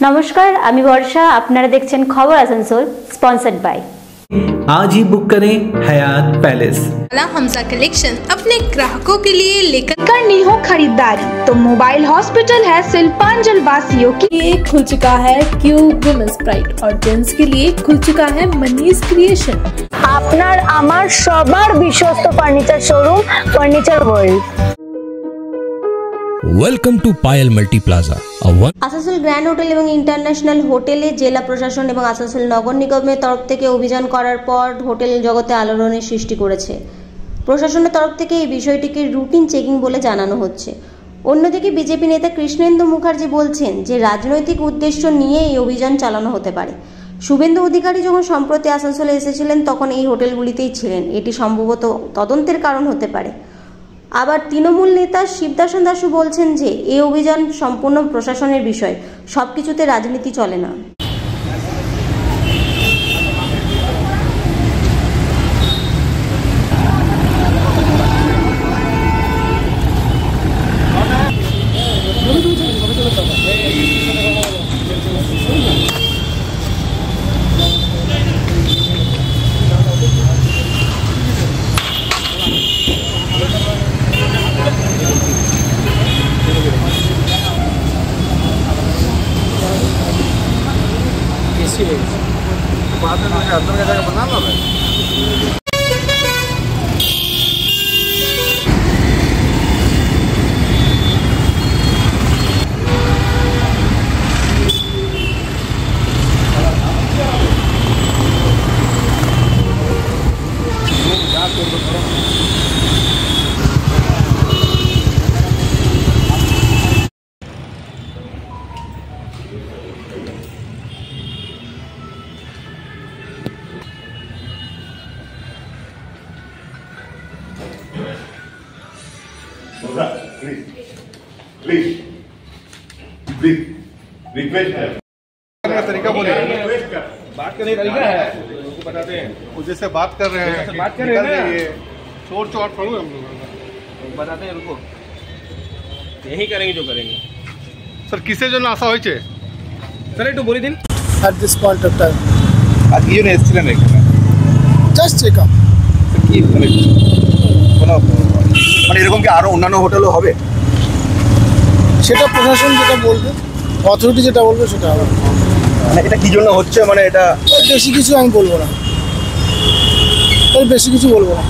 नमस्कार, আমি বর্ষা। আপনারা দেখছেন খবর আসানসোল, স্পন্সর্ড बाय। आज ही बुक करें हयात पैलेस। हमजा कलेक्शन अपने ग्राहकों के लिए लेकर करनी हो खरीदारी तो मोबाइल हॉस्पिटल है शिल्पांचल वासियों के लिए खुल चुका है क्यू वुमेन्स प्राइड और जेंट्स के लिए खुल चुका है मनीष क्रिएशन। আপনার আমার সবার বিশ্বস্ত furniture showroom furniture world. Welcome to Payel multi plaza. Asansol grand hotel এবং ইন্টারন্যাশনাল হোটেলে জেলা প্রশাসন এবং আসানসোল নগর নিগমের তরফ থেকে অভিযান করার পর হোটেল জগতে আলোড়নের সৃষ্টি করেছে। প্রশাসনের তরফ থেকে এই বিষয়টিকে রুটিন চেকিং বলে জানানো হচ্ছে। অন্যদিকে বিজেপি নেতা কৃষ্ণেন্দু মুখার্জি বলছেন যে রাজনৈতিক উদ্দেশ্য নিয়ে এই অভিযান চালানো হতে পারে। শুভেন্দু অধিকারী যখন সম্প্রতি আসানসোলে এসেছিলেন তখন এই হোটেলগুলিতেই ছিলেন, এটি সম্ভবত তদন্তের কারণ হতে পারে। আবার তৃণমূল নেতা শিবদাসন দাসু বলছেন যে এই অভিযান সম্পূর্ণ প্রশাসনের বিষয়, সবকিছুতে রাজনীতি চলে না। बाद में अंदर का जगह बना लो। प्लीज रिक्वेस्ट है। तरीका बोले बात करने का तरीका है, उनको बताते हैं। वो जैसे बात कर रहे हैं, बात कर रहे हैं ये चोर चोर पड़ो हम लोग बताते हैं, रुको यही करेंगे जो करेंगे। सर किसे जो आशा হয়েছে স্যার একটু বলে দিন। at this point of time আজ কি জন্য এসেছিলেন এখানে? just check up কি মানে এরকম কি আরো অন্যান্য হোটেলও হবে? সেটা প্রশাসন যেটা বলবে, অথরিটি যেটা বলবে সেটা হবে। মানে এটা কি জন্য হচ্ছে, মানে এটা বেশি কিছু আমি বলবো না, বেশি কিছু বলবো না।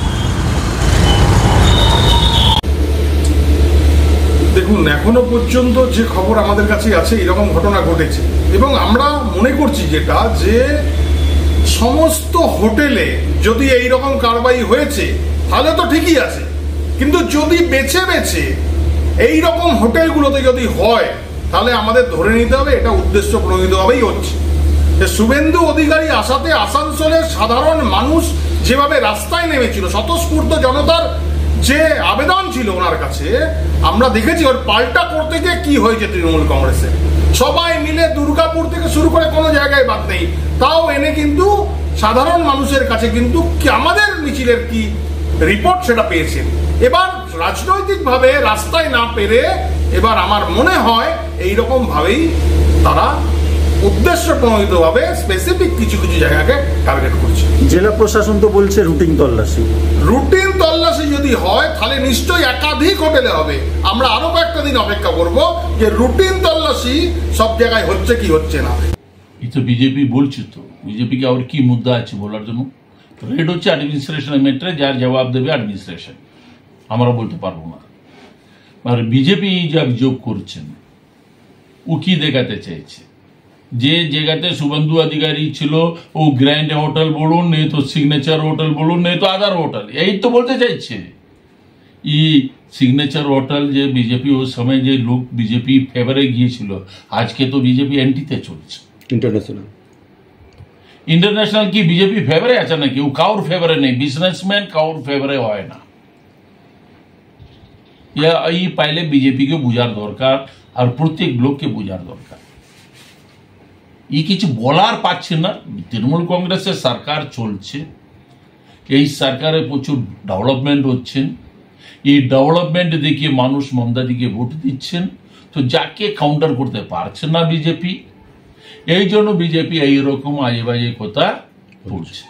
দেখুন, এখনো পর্যন্ত যে খবর আমাদের কাছে আছে এরকম ঘটনা ঘটেছে এবং আমরা মনে করছি যেটা যে সমস্ত হোটেলে যদি এইরকম কারবাই হয়েছে তাহলে তো ঠিকই আছে, কিন্তু যদি বেছে বেছে এইরকম হোটেলগুলোতে যদি হয় তাহলে আমাদের ধরে নিতে হবে এটা উদ্দেশ্য প্রণোদিতভাবেই হচ্ছে। শুভেন্দু অধিকারী আসাতে আসানসোলের সাধারণ মানুষ যেভাবে রাস্তায় নেমেছিল, স্বতঃস্ফূর্ত জনতার যে আবেদন ছিল ওনার কাছে, আমরা দেখেছি ওর পাল্টা করতে গিয়ে কি হয়েছে তৃণমূল কংগ্রেসের। সবাই মিলে দুর্গাপুর থেকে শুরু করে কোনো জায়গায় বাদ নেই, তাও এনে কিন্তু সাধারণ মানুষের কাছে কিন্তু আমাদের মিছিলের কি রিপোর্ট সেটা পেয়েছেন। এবার রাজনৈতিকভাবে রাস্তায় না পেরে এবার আমার মনে হয় এইরকম ভাবেই তারা উদ্দেশ্য প্রণোদিতভাবে স্পেসিফিক কিছু কিছু জায়গাকে টার্গেট করছে। জেলা প্রশাসন তো বলছে রুটিন তল্লাশি। রুটিন তল্লাশি যদি হয় তাহলে নিশ্চয়ই একাধিক হোটেলে হবে। আমরা আরো কয়েকটা দিন অপেক্ষা করব যে রুটিন তল্লাশি সব জায়গায় হচ্ছে কি হচ্ছে না। এই তো বিজেপি বলছে, তো বিজেপিকে আর কি মুদ্রা আছে বলার জন্য? রেড হচ্ছে অ্যাডমিনিস্ট্রেশনের মেট্রে, যার জবাব দেবে অ্যাডমিনিস্ট্রেশন, আমরা বলতে পারবো না। আর বিজেপি যা অভিযোগ করছেন ও কি দেখাতে চাইছে? যে জায়গাতে শুভেন্দু অধিকারী ছিল ও গ্র্যান্ড হোটেল বলুন, নেই তো সিগনেচার হোটেল বলুন, নেই তো আদার হোটেল, এই তো বলতে চাইছে। ই সিগনেচার হোটেল যে বিজেপি ওই সময় যে লোক বিজেপি ফেভারে গিয়েছিল, আজকে তো বিজেপি এন্টিতে চলছে। ইন্টারন্যাশনাল কি বিজেপি ফেভারে আছে নাকি? ও কাউর ফেভারে নেই, বিজনেসম্যান কাউর ফেভারে হয় না। এই পাইলে বিজেপিকে বোঝার দরকার আর প্রত্যেক লোককে বোঝার দরকার। এই কিছু বলার পাচ্ছে না। তৃণমূল কংগ্রেসের সরকার চলছে, এই সরকারে প্রচুর ডেভেলপমেন্ট হচ্ছেন, এই ডেভেলপমেন্ট দেখিয়ে মানুষ মমতাদিকে ভোট দিচ্ছেন। তো যাকে কাউন্টার করতে পারছে না বিজেপি, এই জন্য বিজেপি এইরকম আজে বাজে কথা বলছে,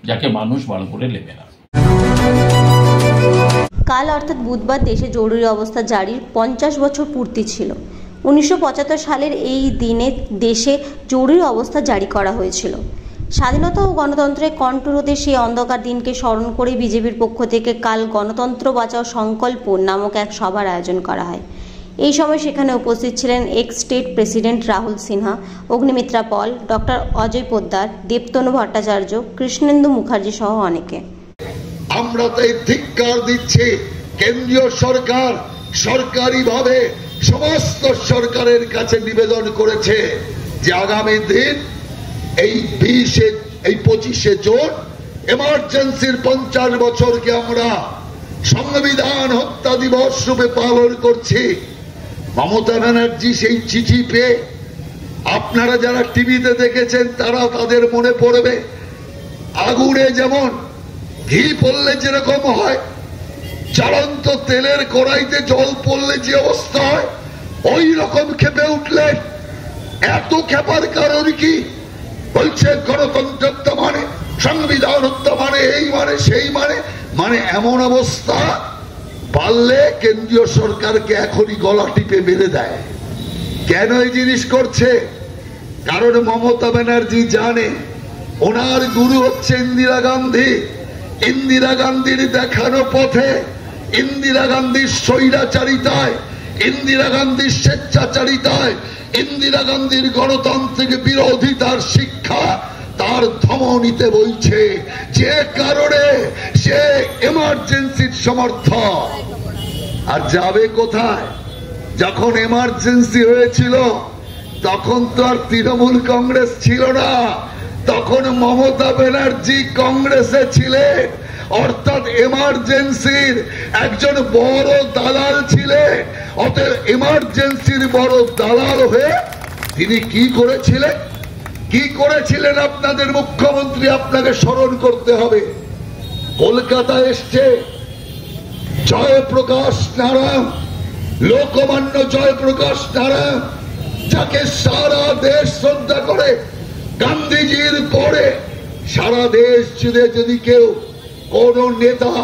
যাকে মানুষ ভালো করে নেবে না। কাল অর্থাৎ বুধবার দেশে জরুরি অবস্থা জারির 50 বছর পূর্তি ছিল। 1975 সালের এই দিনে দেশে জরুরি অবস্থা জারি করা হয়েছিল। স্বাধীনতা ও গণতন্ত্রের কণ্ঠরোধে সেই অন্ধকার দিনকে স্মরণ করে বিজেপির পক্ষ থেকে কাল গণতন্ত্র বাঁচাও সংকল্প নামক এক সভার আয়োজন করা হয়। এই সময় সেখানে উপস্থিত ছিলেন ex state president Rahul Sinha, Agnimitra Paul, doctor Ajay Poddar, Debatanu Bhattacharya, Krishnendu Mukherjee সহ অনেকে। আমরা তাই ধিক্কার দিচ্ছি কেন্দ্রীয় সরকার সরকারিভাবে সমস্ত সরকারের কাছে নিবেদন করেছে যে আগামী দিন এই 25শে জুন এমার্জেন্সির 50 বছরকে আমরা সংবিধান হত্যা দিবস রূপে পালন করছি। মমতা ব্যানার্জি সেই চিঠি পেয়ে আপনারা যারা টিভিতে দেখেছেন তারা তাদের মনে পড়বে, আগুনে যেমন ঘি পড়লে যেরকম হয়, জ্বলন্ত তেলের কড়াইতে জল পড়লে যে অবস্থা হয়, ওই রকম খেপে উঠলেন। এত খেপার কারণ কি? বলছে গণতন্ত্র হত্যা মানে, সংবিধান হত্যা মানে, এই মানে সেই মানে এমন অবস্থা, পারলে কেন্দ্রীয় সরকারকে এখনই গলা টিপে মেরে দেয়। কেন এই জিনিস করছে? কারণ মমতা ব্যানার্জি জানে ওনার গুরু হচ্ছে ইন্দিরা গান্ধী। ইন্দিরা গান্ধীর দেখানো পথে, ইন্দিরা গান্ধীর স্বৈরাচারিতায়, ইন্দিরা গান্ধীর স্বেচ্ছাচারিতায়, ইন্দিরা গান্ধীর গণতান্ত্রিক বিরোধিতার শিক্ষা তার ধমনীতে বলছে, যে কারণে সে এমার্জেন্সির সমর্থক। আর যাবে কোথায়? যখন এমার্জেন্সি হয়েছিল তখন তো আর তৃণমূল কংগ্রেস ছিল না, তখন মমতা ব্যানার্জি কংগ্রেসে ছিলেন, অর্থাৎ এমার্জেন্সির একজন বড় দালাল ছিলেন। অতএব এমার্জেন্সির বড় দালাল হয়ে তিনি কি করেছিলেন আপনাদের মুখ্যমন্ত্রী আপনাকে স্মরণ করতে হবে। কলকাতা এসছে জয়প্রকাশ নারায়ণ, লোকমান্য জয়প্রকাশ নারায়ণ, যাকে সারা দেশ শ্রদ্ধা করে। গান্ধীজির পরে সারা দেশ জুড়ে যদি কেউ কোন নেতা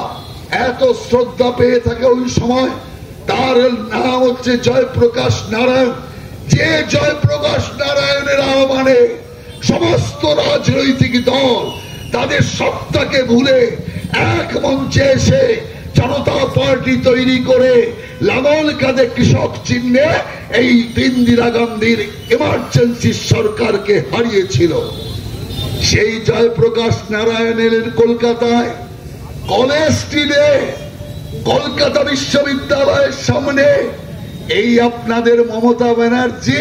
এত শ্রদ্ধা পেয়ে থাকে ওই সময়, তার নাম হচ্ছে জয়প্রকাশ নারায়ণ। যে জয়প্রকাশ নারায়ণের আহ্বানে সমস্ত রাজনৈতিক দল তাদের সত্তাকে ভুলে এক মঞ্চে এসে জনতা পার্টি তৈরি করে লাঙল কাঁধে কৃষক চিহ্নে এই ইন্দিরা গান্ধীর এমার্জেন্সি সরকারকে হারিয়েছিল। সেই জয়প্রকাশ নারায়ণের কলকাতায় কলেজ স্ট্রিটে, কলকাতা বিশ্ববিদ্যালয়ের সামনে এই আপনাদের মমতা ব্যানার্জি,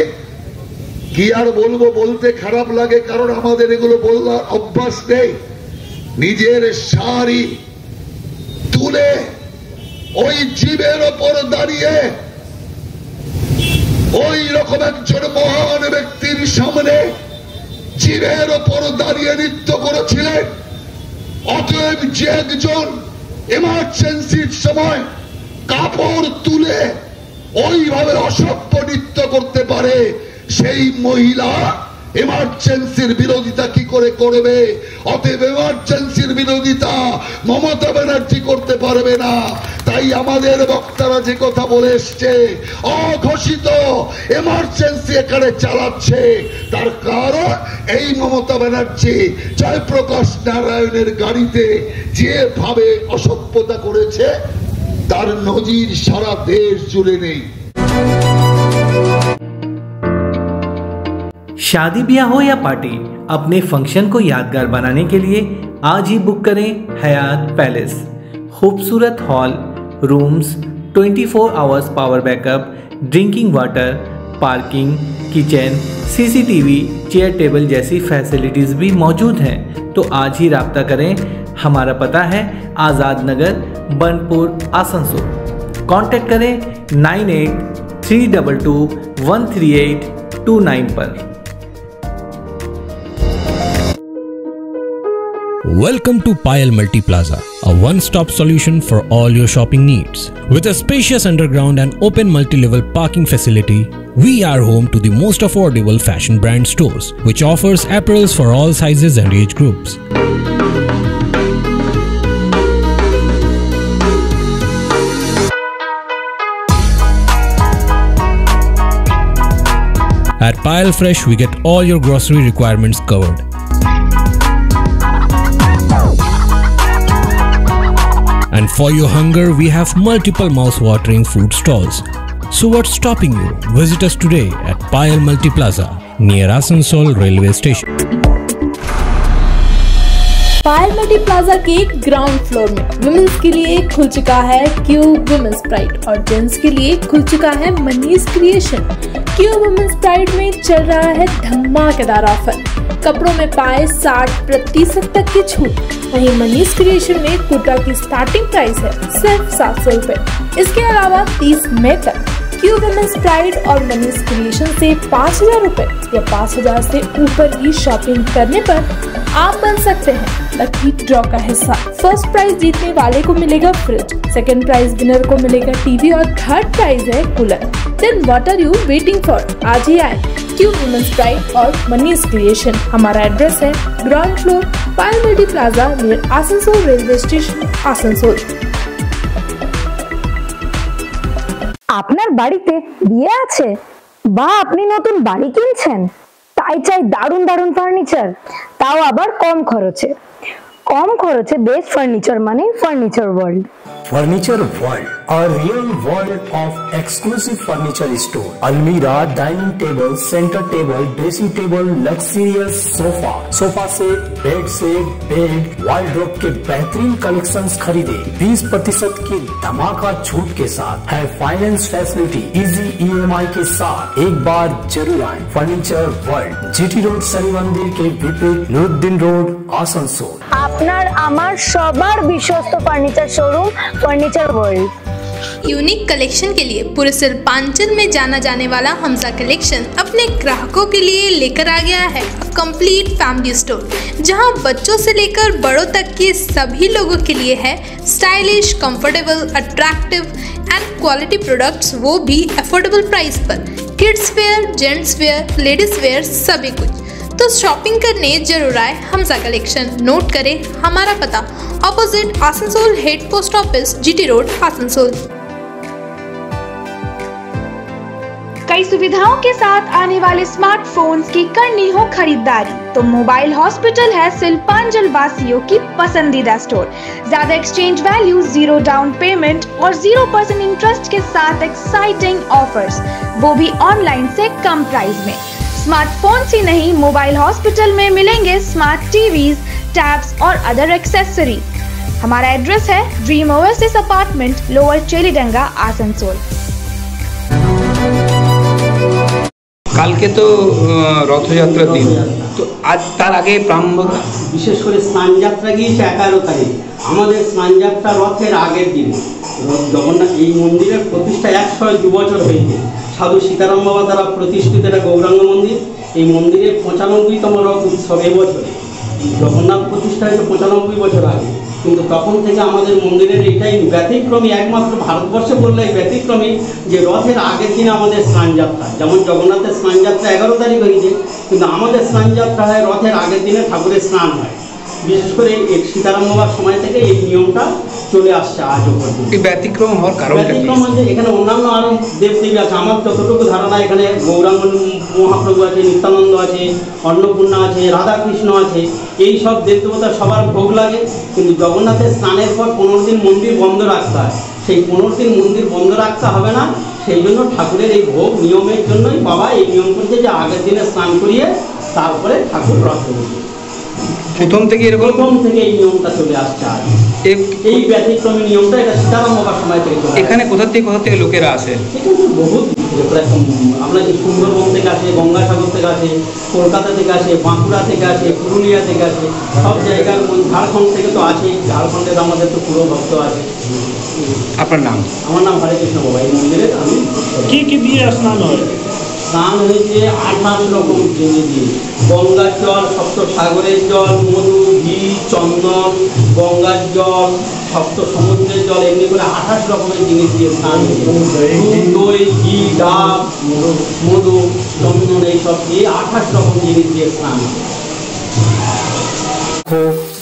কি আর বলবো, বলতে খারাপ লাগে কারণ আমাদের এগুলো বলার অভ্যাস নেই, নিজের শাড়ি তুলে ওই জীবের ওপর দাঁড়িয়ে ওই রকম একজন মহান ব্যক্তির সামনে জীবের ওপর দাঁড়িয়ে নৃত্য করেছিলেন। অতএব যে একজন এমার্জেন্সির সময় কাপড় তুলে ওইভাবে অসভ্য নৃত্য করতে পারে, সেই মহিলা এমার্জেন্সির বিরোধিতা কি করে করবে? অতএব এমার্জেন্সির বিরোধিতা মমতা ব্যানার্জি করতে পারবে না। তাই আমাদের বক্তারা যে কথা বলে এসছে, অঘোষিত এমার্জেন্সি এখানে চালাচ্ছে, তার কারণ এই মমতা ব্যানার্জি জয়প্রকাশ নারায়ণের গাড়িতে যেভাবে অসভ্যতা করেছে তার নজির সারা দেশ জুড়ে নেই। शादी ब्याह हो या पार्टी, अपने फंक्शन को यादगार बनाने के लिए आज ही बुक करें हयात पैलेस। खूबसूरत hall, rooms, 24 hours power backup, drinking water, parking, kitchen, CCTV, chair table जैसी फैसिलिटीज़ भी मौजूद हैं। तो आज ही राब्ता करें। हमारा पता है आज़ाद नगर, बनपुर, आसनसोल। कॉन्टैक्ट करें 9832213829 पर। Welcome to Payal Multi Plaza, a one-stop solution for all your shopping needs. With a spacious underground and open multi-level parking facility, we are home to the most affordable fashion brand stores, which offers apparels for all sizes and age groups. At Payal Fresh, we get all your grocery requirements covered. And for your hunger, we have multiple mouth-watering food stalls. So what's stopping you? Visit us today at Payal Multi Plaza, near Asansol Railway Station. Payal multi plaza के ground floor में women's के लिए खुल चुका है cube women's pride और gents के लिए खुल चुका है Manish creation. Cube women's pride में चल रहा है धमाकेदार ऑफर। कपड़ों में पाए 60% तक की छूट। वहीं मनीष क्रिएशन में कुर्ता की स्टार्टिंग प्राइस है सिर्फ 700 रुपए। इसके अलावा 30 मई तक क्यूब वुमेन्स प्राइड और मनीष क्रिएशन से 5000 रुपए या 5000 से ऊपर की शॉपिंग करने पर आप बन सकते हैं लकी ड्रॉ का हिस्सा। फर्स्ट प्राइज जीतने वाले को मिलेगा फ्रिज, सेकंड प्राइज विनर को मिलेगा टीवी और थर्ड प्राइज है cooler. Then what are you waiting for? आज ही आए क्यूब वुमेन्स प्राइड और मनीष क्रिएशन। हमारा एड्रेस है ground floor Payal multi plaza near Asansol railway station Asansol. আপনার বাড়িতে বিয়ে আছে বা আপনি নতুন বাড়ি কিনছেন, তাই চাই দারুণ দারুণ ফার্নিচার, তাও আবার কম খরচে। কম খরচে বেস্ট ফার্নিচার মানে furniture world. Furniture World, a real world of exclusive furniture store. Almirah, dining table, center table, dressing table, luxurious sofa set, bed, wardrobe के बेहतरीन कलेक्शंस खरीदे 20% की धमाका छूट के साथ है फाइनेंस फैसिलिटी इजी EMI के साथ। एक बार जरूर आए furniture world, GT road Shani मंदिर के विपरीत नुरुद्दीन रोड आसनसोल। আপনার আমার সবার বিশ্বস্ত furniture showroom furniture world. Unique collection के लिए पूरे सिलपांचल में जाना जाने वाला हमजा कलेक्शन अपने ग्राहकों के लिए लेकर आ गया है कंप्लीट फैमिली स्टोर, जहां बच्चों से लेकर बड़ों तक के सभी लोगों के लिए है stylish, comfortable, attractive and quality products, वो भी अफोर्डेबल प्राइस पर। Kids where, gents wear, ladies wear, सभी कुछ। तो शॉपिंग करने जरूर आए हमजा कलेक्शन। नोट करें हमारा पता, opposite Asansol head post office, GT road Asansol. कई सुविधाओं के साथ आने वाले स्मार्टफोन्स की करनी हो खरीदारी तो मोबाइल हॉस्पिटल है सिलपांचल वासियों की पसंदीदा स्टोर। ज्यादा एक्सचेंज वैल्यू, 0 डाउन पेमेंट और 0% इंटरेस्ट के साथ एक्साइटिंग ऑफर्स, वो भी ऑनलाइन से कम प्राइस में। स्मार्टफोन्स ही नहीं, मोबाइल हॉस्पिटल में मिलेंगे स्मार्ट टीवीज, टैब्स और अदर एक्सेसरी। हमारा एड्रेस है dream oasis apartment, lower Chelidanga, Asansol. কালকে তো রথযাত্রার দিন, তো আজ তার আগে বিশেষ করে স্নানযাত্রা গিয়েছে 11 তারিখ। আমাদের স্নানযাত্রা রথের আগের দিন জগন্নাথ এই মন্দিরের প্রতিষ্ঠা 102 বছর হয়েছে। সাধু সীতারাম বাবা দ্বারা প্রতিষ্ঠিত এটা গৌরাঙ্গ মন্দির। এই মন্দিরের 95তম রথ উৎসব এবছরে। জগন্নাথ প্রতিষ্ঠা হয়েছে 95 বছর আগে, কিন্তু তখন থেকে আমাদের মন্দিরের এটাই ব্যতিক্রমী, একমাত্র ভারতবর্ষে বললে ব্যতিক্রমী যে রথের আগের দিন আমাদের স্নানযাত্রা। যেমন জগন্নাথের স্নানযাত্রা 11 তারিখ হয়েছে, কিন্তু আমাদের স্নানযাত্রা হয় রথের আগের দিনে, ঠাকুরের স্নান হয়। বিশেষ করে সীতারাম বাবার সময় থেকে এই নিয়মটা চলে আসছে আজও পর্যন্ত। ব্যতিক্রম হওয়ার কারণ ব্যতিক্রম হচ্ছে এখানে অন্যান্য আরো দেবদেবী আছে। আমার যতটুকু ধারণা এখানে গৌরাঙ্গ মহাপ্রভু আছে, নিত্যানন্দ আছে, অন্নপূর্ণা আছে, রাধাকৃষ্ণ আছে, এই সব দেবদেবতা সবার ভোগ লাগে। কিন্তু জগন্নাথের স্নানের পর 15 দিন মন্দির বন্ধ রাখতে হয়। সেই 15 দিন মন্দির বন্ধ রাখতে হবে না, সেই জন্য ঠাকুরের এই ভোগ নিয়মের জন্যই বাবা এই নিয়ম করছে যে আগের দিনে স্নান করিয়ে তারপরে ঠাকুর রথে বসে। প্রথম থেকে এই নিয়মটা চলে আসছে। আর এই ব্যতিক্রমী নিয়মটা এটা সীতারাম বাবার সময় থেকে চলে। এখানে কোথা থেকে লোকেরা আসে? বহুত আমরা যে সুন্দরবন থেকে আসে, গঙ্গাসাগর থেকে আসে, কলকাতা থেকে আসে, বাঁকুড়া থেকে আসে, পুরুলিয়া থেকে আসে, সব জায়গার, ঝাড়খণ্ড থেকে তো আছে। ঝাড়খণ্ডের আমাদের তো পুরো ভক্ত আছে। আপনার নাম? আমার নাম হরে কৃষ্ণ বাবা। এই মন্দিরে আমি কি দিয়ে স্নান হয়? স্নান হয়েছে 28 রকম জিনিস দিয়ে, গঙ্গার জল, সপ্ত সাগরের জল, মধু, ঘি, চন্দন, গঙ্গার জল, সপ্ত সমুদ্রের জল, এমনি করে 28 রকমের জিনিস দিয়ে স্নান হয়েছে। দই, ঘি, ডাব, মধু, চন্দন এইসব দিয়ে 28 রকম জিনিস দিয়ে স্নান হয়েছে।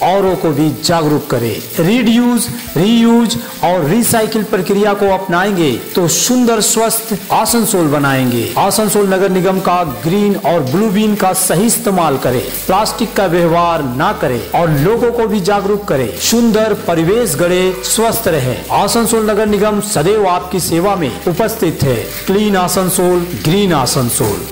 औरों को भी जागरूक करें। रीड्यूज, रीयूज और रिसाइकिल प्रक्रिया को अपनाएंगे तो सुंदर स्वस्थ आसनसोल बनाएंगे। आसनसोल नगर निगम का ग्रीन और ब्लू बीन का सही इस्तेमाल करें, प्लास्टिक का व्यवहार ना करें और लोगों को भी जागरूक करें। सुंदर परिवेश गढ़े, स्वस्थ रहे। आसनसोल नगर निगम सदैव आपकी सेवा में उपस्थित है। Clean Asansol, green Asansol.